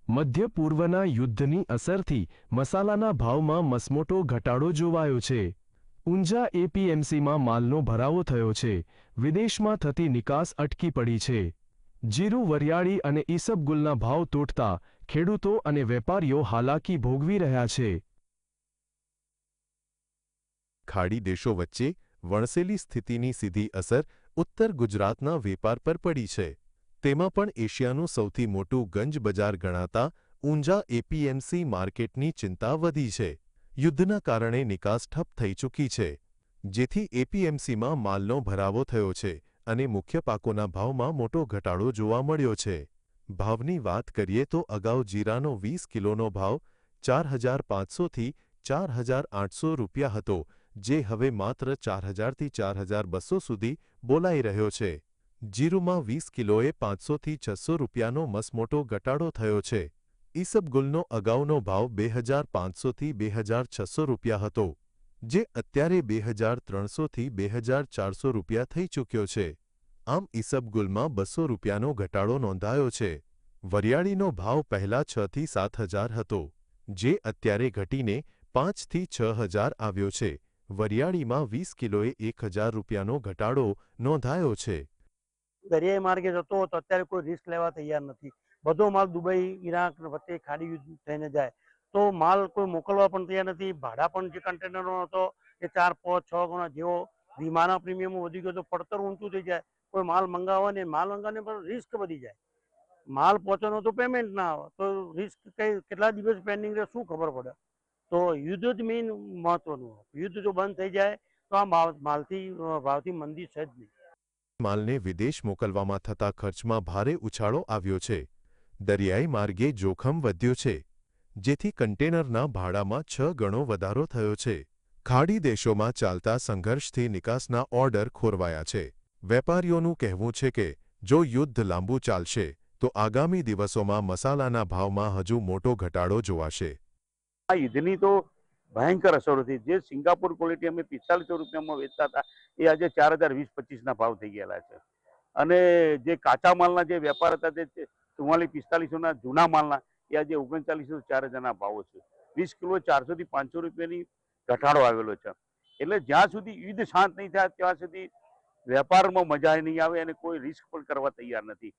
મધ્ય પૂર્વના યુદ્ધની અસરથી મસાલાના ભાવમાં મસમોટો ઘટાડો જોવાયો છે। ઊંઝા એપીએમસીમાં માલનો ભરાવો થયો છે। વિદેશમાં થતી નિકાસ અટકી પડી છે। જીરું, વરિયાળી અને ઈસબગુલના ભાવ તૂટતા ખેડૂતો અને વેપારીઓ હાલાકી ભોગવી રહ્યા છે। ખાડી દેશો વચ્ચે વણસેલી સ્થિતિની સીધી અસર ઉત્તર ગુજરાતના વેપાર પર પડી છે। તેમાં પણ એશિયાનું સૌથી મોટું ગંજ બજાર ગણાતા ઊંઝા એપીએમસી માર્કેટની ચિંતા વધી છે। યુદ્ધના કારણે નિકાસ ઠપ થઈ ચૂકી છે, જેથી એપીએમસીમાં માલનો ભરાવો થયો છે અને મુખ્ય પાકોના ભાવમાં મોટો ઘટાડો જોવા મળ્યો છે। ભાવની વાત કરીએ તો અગાઉ જીરાનો 20 કિલોનો ભાવ 4,500 થી 4,800 રૂપિયા હતો, જે હવે માત્ર 4,000 થી 4,200 સુધી બોલાઈ રહ્યો છે। જીરુમાં 20 કિલોએ 500 થી 600 રૂપિયાનો મસમોટો ઘટાડો થયો છે। ઈસબગુલનો અગાઉનો ભાવ 2,500 થી 2,600 રૂપિયા હતો, જે અત્યારે 2,300 થી 2,400 રૂપિયા થઈ ચૂક્યો છે। આમ ઈસબગુલમાં 200 રૂપિયાનો ઘટાડો નોંધાયો છે। વરિયાળીનો ભાવ પહેલા 6 થી 7,000 હતો, જે અત્યારે ઘટીને 5 થી 6,000 આવ્યો છે। વરિયાળીમાં 20 કિલોએ 1,000 રૂપિયાનો ઘટાડો નોંધાયો છે। દરિયાઈ માર્ગે જતો હોય તો અત્યારે કોઈ રિસ્ક લેવા તૈયાર નથી। બધો માલ દુબઈ, ઈરાક વચ્ચે ખાડી યુદ્ધ થઈને જાય તો માલ કોઈ મોકલવા પણ તૈયાર નથી। ભાડા પણ જે કન્ટેનરનો હતો એ 4, 5, 6 ગણા, જેવો વિમાના પ્રીમિયમ વધી ગયો તો પડતર ઊંચું થઈ જાય। કોઈ માલ મંગાવવાની પણ રિસ્ક વધી જાય। માલ પહોંચવાનો તો પેમેન્ટ ના આવે તો રિસ્ક કેટલા દિવસ પેન્ડિંગ રહે શું ખબર પડે। તો યુદ્ધ જ મેઇન મહત્વનું। યુદ્ધ જો બંધ થઈ જાય તો આ ભાવથી મંદી છે જ નહીં। માલને વિદેશ મોકલવામાં થતા ખર્ચમાં ભારે ઉછાળો આવ્યો છે। દરિયાઈ માર્ગે જોખમ વધ્યું છે, જેથી કન્ટેનરના ભાડામાં 6 ગણો વધારો થયો છે। ખાડી દેશોમાં ચાલતા સંઘર્ષથી નિકાસના ઓર્ડર ખોરવાયા છે। વેપારીઓનું કહેવું છે કે જો યુદ્ધ લાંબુ ચાલશે તો આગામી દિવસોમાં મસાલાના ભાવમાં હજુ મોટો ઘટાડો જોવાશે। આ યુદ્ધની તો ભયંકર અસરો હતી। જે સિંગાપુર ક્વોલિટી અમે 4500 રૂપિયામાં વેચતા હતા એ આજે 4,020-25ના ભાવ થઈ ગયેલા છે। અને જે કાચા માલના જે વેપાર હતા તે 4400-4500ના જૂના માલના એ આજે 3900-4,000ના ભાવો છે। 20 કિલો 400 થી 500 રૂપિયાની ઘટાડો આવેલો છે। એટલે જ્યાં સુધી યુદ્ધ શાંત નહીં થાય ત્યાં સુધી વેપારમાં મજા નહીં આવે અને કોઈ રિસ્ક પણ કરવા તૈયાર નથી।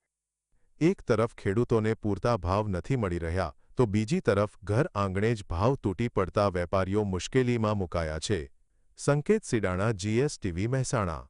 એક તરફ ખેડૂતોને પૂરતા ભાવ નથી મળી રહ્યા તો બીજી તરફ ઘર આંગણે જ ભાવ તૂટી પડતા વેપારીઓ મુશ્કેલીમાં મુકાયા છે। સંકેત સિડાણા, GSTV, મહેસાણા।